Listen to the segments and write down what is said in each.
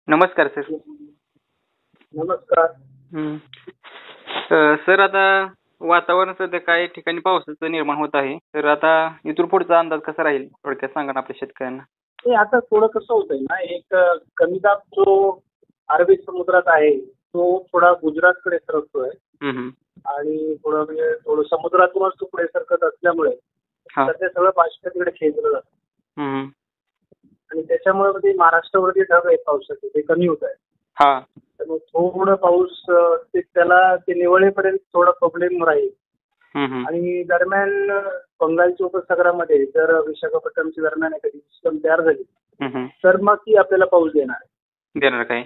नमस्कार सर. नमस्कार. हं. सर आता वातावरण सध्या काही ठिकाणी पावसाचं निर्माण होत आहे. तर आता इथून पुढचा अंदाज कसा राहील थोडक्यात सांगा ना आपल्या शेतकऱ्यांना. ते आता थोडं कसं होतंय ना, एक कमी दाब जो अरबी समुद्रात आहे, तो थोडा गुजरातकडे सरकतोय हं, हं. आणि थोडं समुद्रातूनच तो पुढे सरकत असल्यामुळे हां. सध्या सगळं बाष्प तिकडे खेचलं जातं हं, हं. आणि त्याच्यामुळे ते महाराष्ट्रावरती ढग आहे पावसाचे, ते कमी होत आहे. हां. त्यामुळे थोडं पाऊस ते निवळेपर्यंत थोडा प्रॉब्लेम राहील. हं, हं. आणि दरम्यान बंगालच्या उपसागरामध्ये जर विशाखापट्टणमच्या दरम्यान एखादी सिस्टम तयार झाली हं, हं. तर मग ती आपल्याला पाऊस देणार आहे. देणार काय?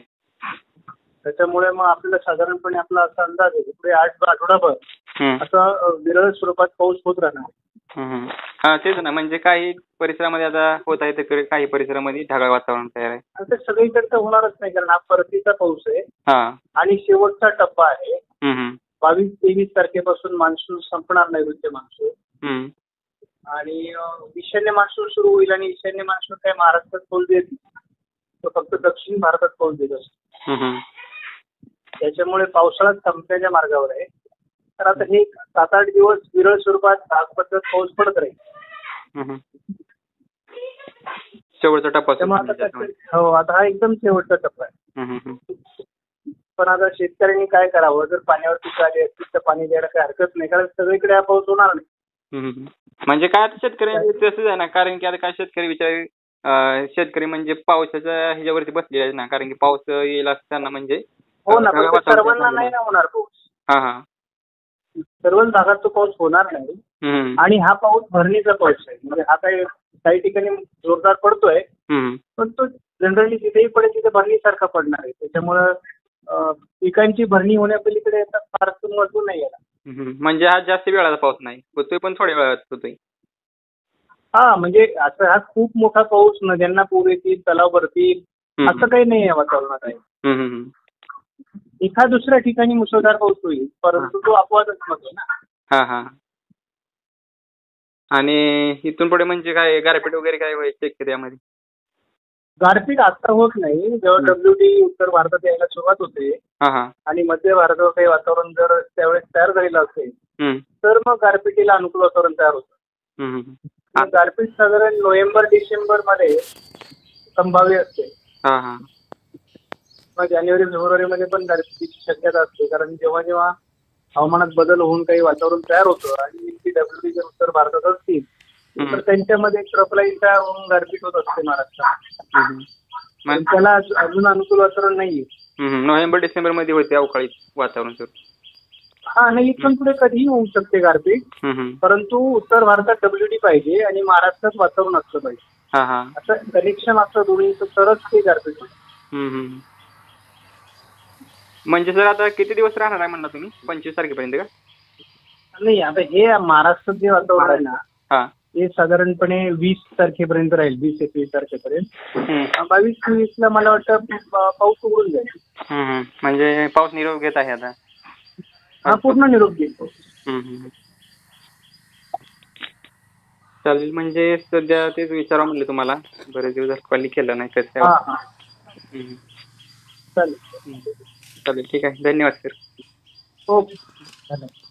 त्याच्यामुळे मग आपल्याला साधारणपणे आपला असा अंदाज आहे की पुढे आठवडाभर हं. असा विरळ स्वरूपात पाऊस होत राहणार. हं, हं. हां तेच ना, म्हणजे काही परिसरामध्ये आता होत आहे तिकडे काही परिसरामध्ये ढगाळ वातावरण तयार आहे. आणि ते सगळीकडे तर होणारच नाही, कारण हा परतीचा पाऊस आहे हां. आणि शेवटचा टप्पा आहे. हं, हं. 22-23 तारखेपासून मान्सून संपणार, नैऋत्य मान्सून. हं. आणि ईशान्य मान्सून सुरू होईल आणि ईशान्य मान्सून काय महाराष्ट्रात पाऊस देत नाही. तो फक्त दक्षिण भारतात पाऊस देत असतो. हं, हं. त्याच्यामुळे पावसाळा संपण्याच्या मार्गावर आहे. तर आता हे 7-8 दिवस विरळ स्वरूपात पद्धत पाऊस पडत राहील. हं, हं. शेवटचा टप्पा त्यामुळे आता हा एकदम शेवटचा टप्पा आहे. हं, हं, हं. पण आता शेतकऱ्यांनी काय करावं, जर पाण्यावर पिकं आली असतील तर पाणी द्यायला काही हरकत नाही, कारण सगळीकडे हा पाऊस होणार नाही. हं, हं. म्हणजे काय आता शेतकरी तसंच आहे ना, कारण की आता काय शेतकरी बिचारे शेतकरी म्हणजे पावसाच्या ह्याच्यावरती बसलेले आहेत ना, कारण की पाऊस येईल असताना म्हणजे हो ना, पण वातावरण सर्वांना नाही ना होणार पाऊस. हां, हां. सर्वच भागात तो पाऊस होणार नाही. हं, आणि हा पाऊस भरणीचा पाऊस आहे. म्हणजे हा काही ठिकाणी जोरदार पडतोय, हं. पण तो जनरली जिथेही पडेल तिथे भरणीसारखा पडणार आहे. त्याच्यामुळं पिकांची भरणी होण्यापलीकडे आता फारसं महत्व नाही आहे. हं, हं. म्हणजे हा जास्त वेळाचा पाऊस नाही. होतोय पण थोड्या वेळात होतोय. हा म्हणजे असं हा खूप मोठा पाऊस, नद्यांना पूर येतील, तलाव भरतील, हं, असं काही नाही आहे वातावरणात आहे. हं, हं, हं. एखाद दुसऱ्या ठिकाणी मुसळधार पाऊस होईल, परंतु तो अपवादच नव्हतो ना. हां, हां. आणि इथून पुढे म्हणजे काय गारपीट वगैरे काय व्हायची शक्यता यामध्ये? गारपीट आता होत नाही. जेव्हा WD उत्तर भारतात यायला सुरुवात होते हां, हां. आणि मध्य भारतावर काही वातावरण जर त्यावेळेस तयार झालेलं असेल हं. तर मग गारपिटीला अनुकूल वातावरण तयार होतं. हं, हं, हं. आणि गारपीट साधारण नोव्हेंबर-डिसेंबर मध्ये संभाव्य असते. हां, हां. मग जानेवारी-फेब्रुवारीमध्ये पण गारपिटीची शक्यता असते, कारण जेव्हा जेव्हा हवामानात बदल होऊन काही वातावरण तयार होतं आणि ती WD जर उत्तर भारतात असतील तर त्यांच्यामध्ये ट्रफलाईन तयार होऊन गारपीट होत असते महाराष्ट्रात. हं, हं. पण त्याला अजून अनुकूल वातावरण नाहीये. नोव्हेंबर-डिसेंबर मध्ये होते अवकाळी वातावरण सर. हा नाही, इथून पुढे कधीही होऊ शकते गारपीट, हं, हं. परंतु उत्तर भारतात WD पाहिजे आणि महाराष्ट्रात वातावरण असलं पाहिजे. हां, हां. असं कनेक्शन असलं दोन्हीचं तरच ते गारपीट होईल. हं, हं. म्हणजे सर आता किती दिवस राहणार आहे म्हणला तुम्ही? 25 तारखेपर्यंत का? नाही, आता हे महाराष्ट्रात जे वातावरण आहे ना, हां. हे साधारणपणे 20 तारखेपर्यंत राहील, 20-21 तारखेपर्यंत. हं. 22-23 मला वाटतं पाऊस उघडून जाईल. हं, हं. म्हणजे पाऊस निरोप घेत आहे आता. हा पूर्ण निरोप घेईल पाऊस. हं, हं. चालेल, म्हणजे सध्या तेच विचारावं म्हणलं तुम्हाला. बरेच दिवस कॉल केला नाही कसं हा काय. हा हं. चालेल. चालेल, ठीक आहे. धन्यवाद सर. ओके, धन्यवाद.